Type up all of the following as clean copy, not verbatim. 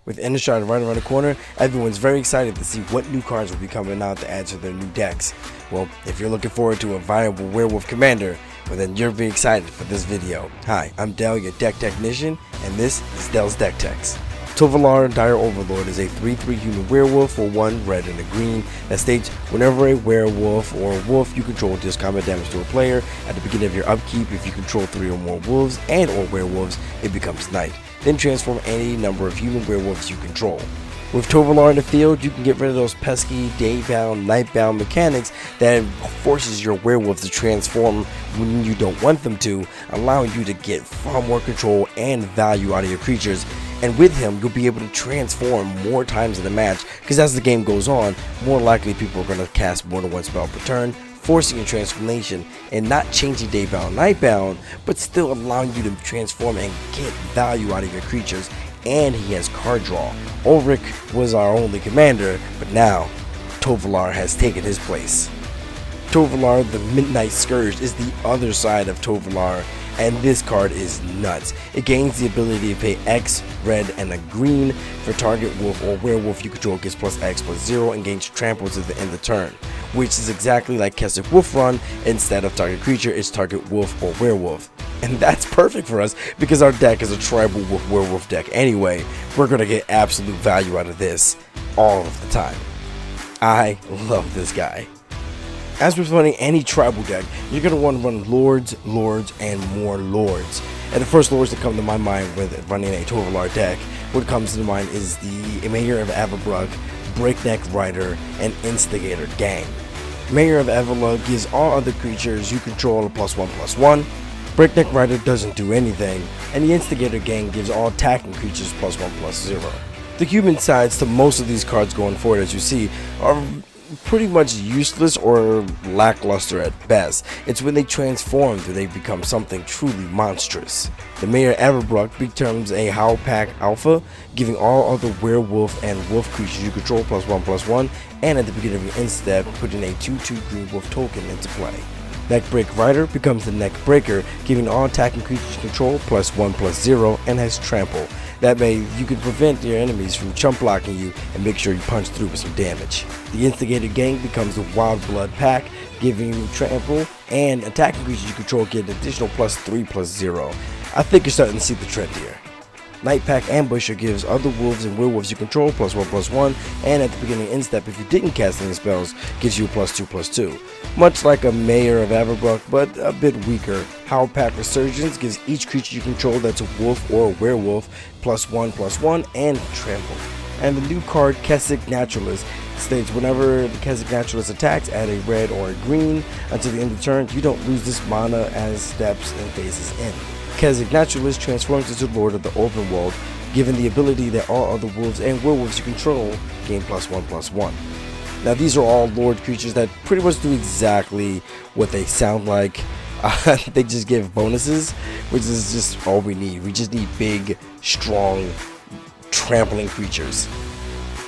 With Innistrad right around the corner, everyone's very excited to see what new cards will be coming out to add to their new decks. Well, if you're looking forward to a viable werewolf commander, well then you're very excited for this video. Hi, I'm Dell, your deck technician, and this is Dell's Deck Techs. Tovolar Dire Overlord is a 3/3 human werewolf for 1 red and a green that states whenever a werewolf or a wolf you control deals combat damage to a player at the beginning of your upkeep, if you control 3 or more wolves and or werewolves, it becomes night. Then transform any number of human werewolves you control. With Tovolar in the field, you can get rid of those pesky day-bound, night-bound mechanics that forces your werewolves to transform when you don't want them to, allowing you to get far more control and value out of your creatures. And with him, you'll be able to transform more times in the match, because as the game goes on, more likely people are going to cast more than one spell per turn, forcing a transformation and not changing day-bound, night-bound, but still allowing you to transform and get value out of your creatures. And he has card draw. Ulrich was our only commander, but now Tovolar has taken his place. Tovolar the Midnight Scourge is the other side of Tovolar, and this card is nuts. It gains the ability to pay X, red, and a green for target wolf or werewolf you control gets plus X plus 0 and gains trample to the end of the turn, which is exactly like Keswick Wolf Run. Instead of target creature, it's target wolf or werewolf. And that's perfect for us because our deck is a tribal wolf werewolf deck anyway. We're going to get absolute value out of this all of the time. I love this guy. As with running any tribal deck, you're going to want to run lords, and more lords. And the first lords that come to my mind with running a Tovolar deck, what comes to mind is the Mayor of Averbruck, Breakneck Rider, and Instigator Gang. Mayor of Everlug gives all other creatures you control a +1/+1. Breakneck Rider doesn't do anything, and the Instigator Gang gives all attacking creatures +1/+0. The human sides to most of these cards going forward, as you see, are pretty much useless or lackluster at best. It's when they transform that they become something truly monstrous. The Mayor Everbruck becomes a Howl Pack Alpha, giving all other werewolf and wolf creatures you control +1/+1, and at the beginning of your end step, putting a 2/2 green wolf token into play. Neckbreak Rider becomes the Neck Breaker, giving all attacking creatures you control +1/+0 and has trample. That way you can prevent your enemies from chump blocking you and make sure you punch through with some damage. The Instigator Gang becomes the Wild Blood Pack, giving you trample, and attacking creatures you control get an additional +3/+0. I think you're starting to see the trend here. Night Pack Ambusher gives other wolves and werewolves you control +1/+1, and at the beginning of end step, if you didn't cast any spells, gives you a +2/+2. Much like a Mayor of Averbruck, but a bit weaker. Howl Pack Resurgence gives each creature you control that's a wolf or a werewolf +1/+1 and trample. And the new card Keswick Naturalist states whenever the Keswick Naturalist attacks, add a red or a green until the end of the turn. You don't lose this mana as steps and phases end. Keswick Naturalist transforms into Lord of the Overworld, given the ability that all other wolves and werewolves you control gain +1/+1. Now these are all Lord creatures that pretty much do exactly what they sound like. They just give bonuses, which is just all we need. We just need big, strong, trampling creatures.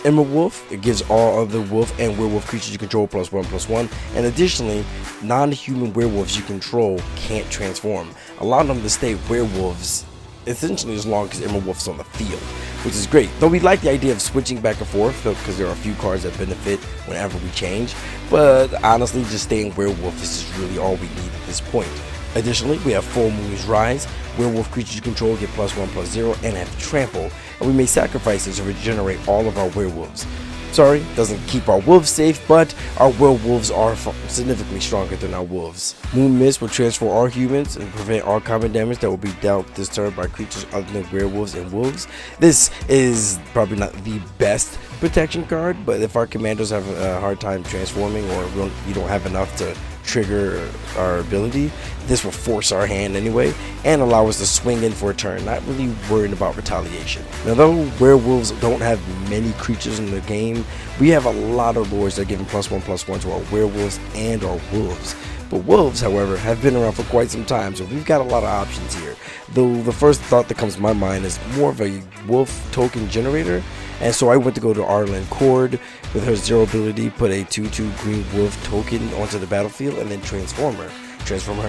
Emerald Wolf, it gives all other wolf and werewolf creatures you control +1/+1, and additionally, non-human werewolves you control can't transform, allowing them to stay werewolves essentially as long as Emerald Wolf's on the field, which is great. Though we like the idea of switching back and forth, because there are a few cards that benefit whenever we change, but honestly, just staying werewolf is just really all we need at this point. Additionally, we have Full Moon's Rise. Werewolf creatures you control get +1/+0 and have trample, and we may sacrifice it to regenerate all of our werewolves. Sorry, doesn't keep our wolves safe, but our werewolves are significantly stronger than our wolves. Moon Mist will transform all humans and prevent all combat damage that will be dealt this turn by creatures other than werewolves and wolves. This is probably not the best protection card, but if our commanders have a hard time transforming or you don't have enough to trigger our ability, this will force our hand anyway and allow us to swing in for a turn, not really worrying about retaliation. Now though werewolves don't have many creatures in the game, we have a lot of lords that are giving +1/+1 to our werewolves and our wolves. But wolves, however, have been around for quite some time, so we've got a lot of options here. Though the first thought that comes to my mind is more of a wolf token generator, and so I went to go to Arlen Cord with her 0 ability, put a 2/2 green wolf token onto the battlefield, and then transform her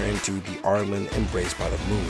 into the Arlen Embraced by the Moon.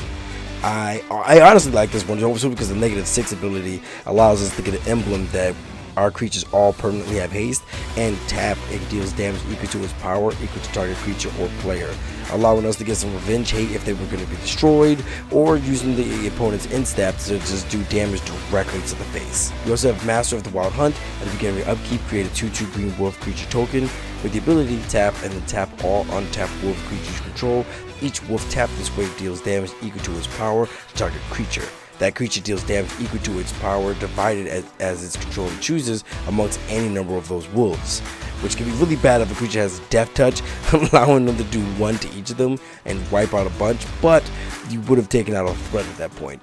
I honestly like this one, also because the -6 ability allows us to get an emblem that our creatures all permanently have haste, and tap and deals damage equal to its power, equal to target creature or player, allowing us to get some revenge hate if they were going to be destroyed, or using the opponent's instaps to just do damage directly to the face. We also have Master of the Wild Hunt. At the beginning of your upkeep, create a 2/2 green wolf creature token with the ability to tap and then tap all untapped wolf creatures you control. Each wolf tapped this way deals damage equal to its power to target creature. That creature deals damage equal to its power divided as its controller chooses amongst any number of those wolves, which can be really bad if a creature has Death Touch, allowing them to do 1 to each of them and wipe out a bunch, but you would have taken out a threat at that point.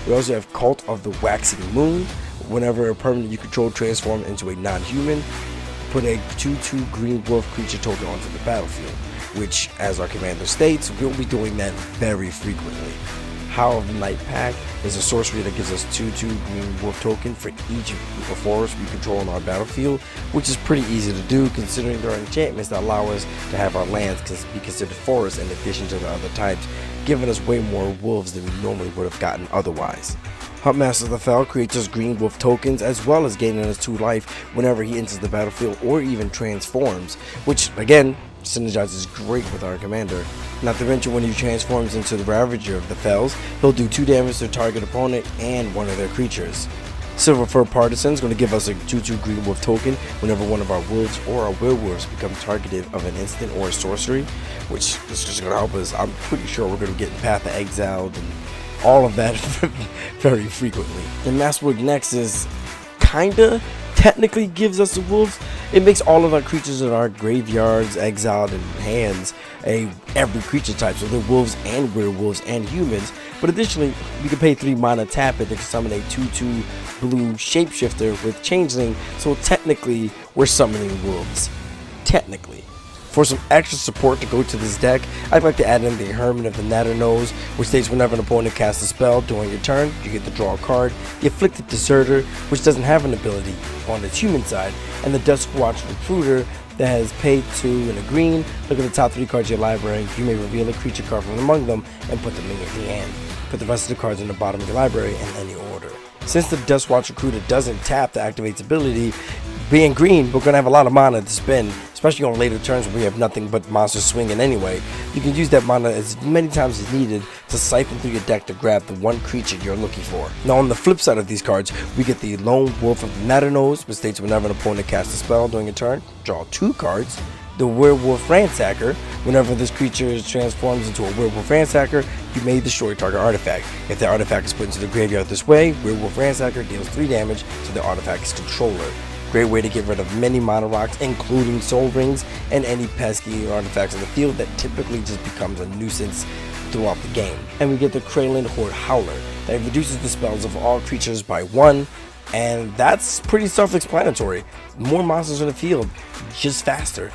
We also have Cult of the Waxing Moon. Whenever a permanent you control transforms into a non-human, put a 2/2 green wolf creature token onto the battlefield, which, as our commander states, we'll be doing that very frequently. Howl of the Night Pack is a sorcery that gives us 2/2 green wolf token for each forest we control on our battlefield, which is pretty easy to do considering there are enchantments that allow us to have our lands be considered forests in addition to the other types, giving us way more wolves than we normally would have gotten otherwise. Huntmaster of the Fell creates us green wolf tokens as well as gaining us 2 life whenever he enters the battlefield or even transforms, which again synergizes great with our commander. Not to mention when he transforms into the Ravager of the Fells, he'll do 2 damage to the target opponent and one of their creatures. Silver Fur Partisan is going to give us a 2/2 green wolf token whenever one of our wolves or our werewolves become targeted of an instant or a sorcery, which is just going to help us. I'm pretty sure we're going to get Path of Exiled and all of that very frequently. And Masterwork Nexus kinda technically gives us the wolves. It makes all of our creatures in our graveyards, exiled, and hands every creature type, so they're wolves and werewolves and humans. But additionally, we can pay 3 mana, tap it to summon a 2/2 blue shapeshifter with changeling, so technically we're summoning wolves. Technically. For some extra support to go to this deck, I'd like to add in the Hermit of the Natternose, which states whenever an opponent casts a spell during your turn, you get to draw a card, the Afflicted Deserter, which doesn't have an ability on its human side, and the Duskwatch Recruiter that has paid 2 and a green. Look at the top 3 cards of your library. You may reveal a creature card from among them and put them in your hand. Put the rest of the cards in the bottom of your library in any order. Since the Duskwatch Recruiter doesn't tap to activate its ability, being green, we're going to have a lot of mana to spend, especially on later turns when we have nothing but monsters swinging anyway. You can use that mana as many times as needed to siphon through your deck to grab the one creature you're looking for. Now on the flip side of these cards, we get the Lone Wolf of the Natternose, which states whenever an opponent casts a spell during a turn, draw 2 cards. The Werewolf Ransacker, whenever this creature transforms into a Werewolf Ransacker, you may destroy target artifact. If the artifact is put into the graveyard this way, Werewolf Ransacker deals 3 damage to the artifact's controller. Great way to get rid of many mana rocks, including soul rings and any pesky artifacts in the field that typically just becomes a nuisance throughout the game. And we get the Krayland Horde Howler that reduces the spells of all creatures by 1, and that's pretty self-explanatory. More monsters in the field, just faster.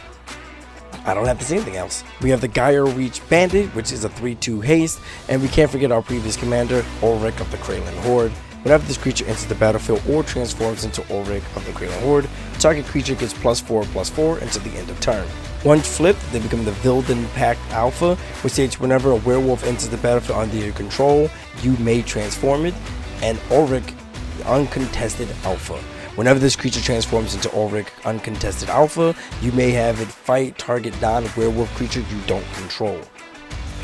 I don't have to say anything else. We have the Gyre Reach Bandit, which is a 3/2 haste, and we can't forget our previous commander, Ulrich of the Krayland Horde. Whenever this creature enters the battlefield or transforms into Ulrich of the Krayland Horde, the target creature gets +4/+4 until the end of turn. Once flipped, they become the Vilden Pact Alpha, which states whenever a werewolf enters the battlefield under your control, you may transform it, and Ulrich Uncontested Alpha. Whenever this creature transforms into Ulrich Uncontested Alpha, you may have it fight target non-werewolf creature you don't control.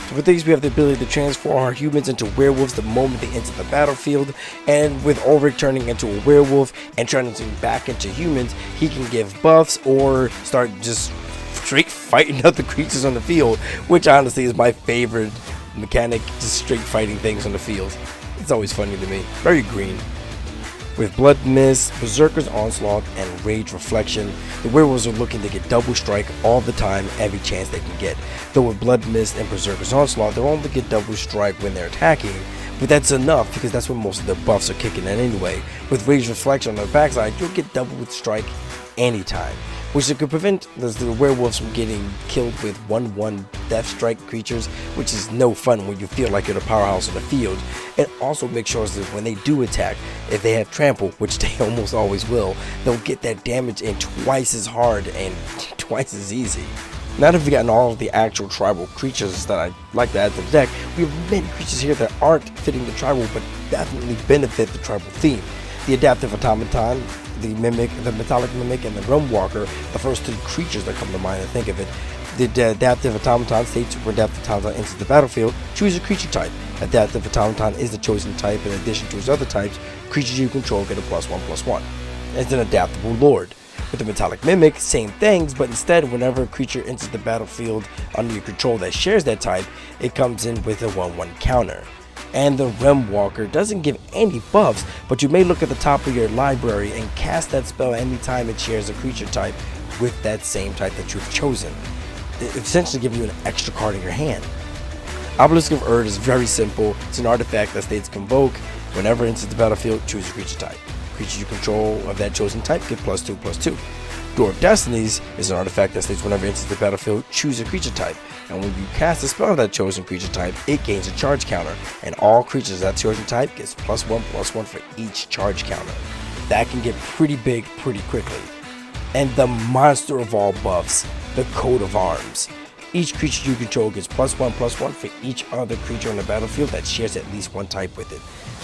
So with these, we have the ability to transform our humans into werewolves the moment they enter the battlefield, and with Ulrich turning into a werewolf and turning back into humans, he can give buffs or start just straight fighting other creatures on the field, which honestly is my favorite mechanic, just straight fighting things on the field. It's always funny to me. Very green. With Blood Mist, Berserker's Onslaught, and Rage Reflection, the werewolves are looking to get double strike all the time, every chance they can get. Though with Blood Mist and Berserker's Onslaught, they'll only get double strike when they're attacking, but that's enough because that's when most of their buffs are kicking in anyway. With Rage Reflection on their backside, you'll get double strike anytime, which could prevent the werewolves from getting killed with 1/1 death strike creatures, which is no fun when you feel like you're the powerhouse on the field. It also makes sure that when they do attack, if they have trample, which they almost always will, they'll get that damage in twice as hard and twice as easy. Now that we've gotten all of the actual tribal creatures that I like to add to the deck, we have many creatures here that aren't fitting the tribal but definitely benefit the tribal theme. The Adaptive Automaton, the Mimic, the Metallic Mimic, and the Realm Walker, the first three creatures that come to mind, I think of it. The Adaptive Automaton states when Adaptive Automaton enters the battlefield, choose a creature type. Adaptive Automaton is the chosen type. In addition to its other types, creatures you control get a +1/+1. It's an adaptable lord. With the Metallic Mimic, same things, but instead, whenever a creature enters the battlefield under your control that shares that type, it comes in with a 1/1 counter. And the Realm Walker doesn't give any buffs, but you may look at the top of your library and cast that spell anytime it shares a creature type with that same type that you've chosen. It essentially gives you an extra card in your hand. Obelisk of Earth is very simple. It's an artifact that states convoke. Whenever it enters the battlefield, choose a creature type. Creatures you control of that chosen type get +2/+2. Door of Destinies is an artifact that states whenever it enters the battlefield, choose a creature type. And when you cast a spell of that chosen creature type, it gains a charge counter. And all creatures of that chosen type gets +1/+1 for each charge counter. That can get pretty big pretty quickly. And the monster of all buffs, the Coat of Arms. Each creature you control gets +1/+1 for each other creature on the battlefield that shares at least one type with it.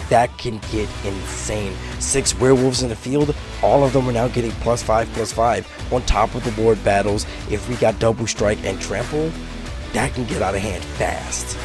That can get insane. 6 werewolves in the field, all of them are now getting +5/+5 on top of the board battles. If we got double strike and trample, that can get out of hand fast.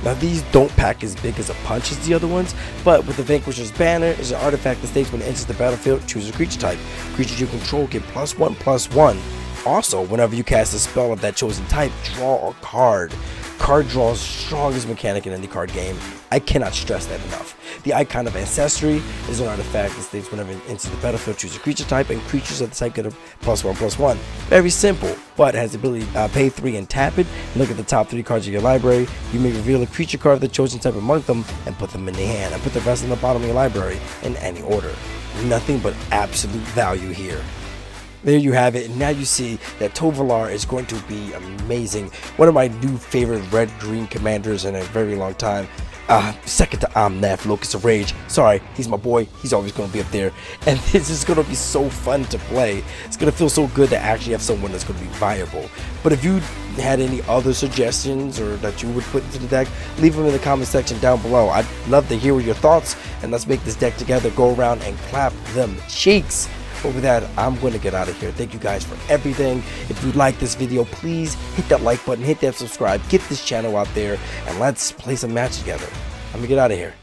Now these don't pack as big as a punch as the other ones, but with the Vanquisher's Banner is an artifact that states when it enters the battlefield, choose a creature type. Creatures you control get +1/+1. Also, whenever you cast a spell of that chosen type, draw a card. Card draw is the strongest mechanic in any card game. I cannot stress that enough. The Icon of Ancestry is an artifact that states whenever it enters the battlefield, choose a creature type, and creatures of the type get a +1/+1. Very simple, but has the ability to pay 3 and tap it. Look at the top 3 cards of your library. You may reveal a creature card of the chosen type among them and put them in the hand, and put the rest in the bottom of your library in any order. Nothing but absolute value here. There you have it, and now you see that Tovolar is going to be amazing. One of my new favorite red-green commanders in a very long time. Second to Omnath, Locust of Rage. Sorry, he's my boy. He's always going to be up there. And this is going to be so fun to play. It's going to feel so good to actually have someone that's going to be viable. But if you had any other suggestions or that you would put into the deck, leave them in the comment section down below. I'd love to hear your thoughts, and let's make this deck together. Go around and clap them cheeks. But with that, I'm going to get out of here. Thank you guys for everything. If you like this video, please hit that like button, hit that subscribe, get this channel out there, and let's play some match together. I'm going to get out of here.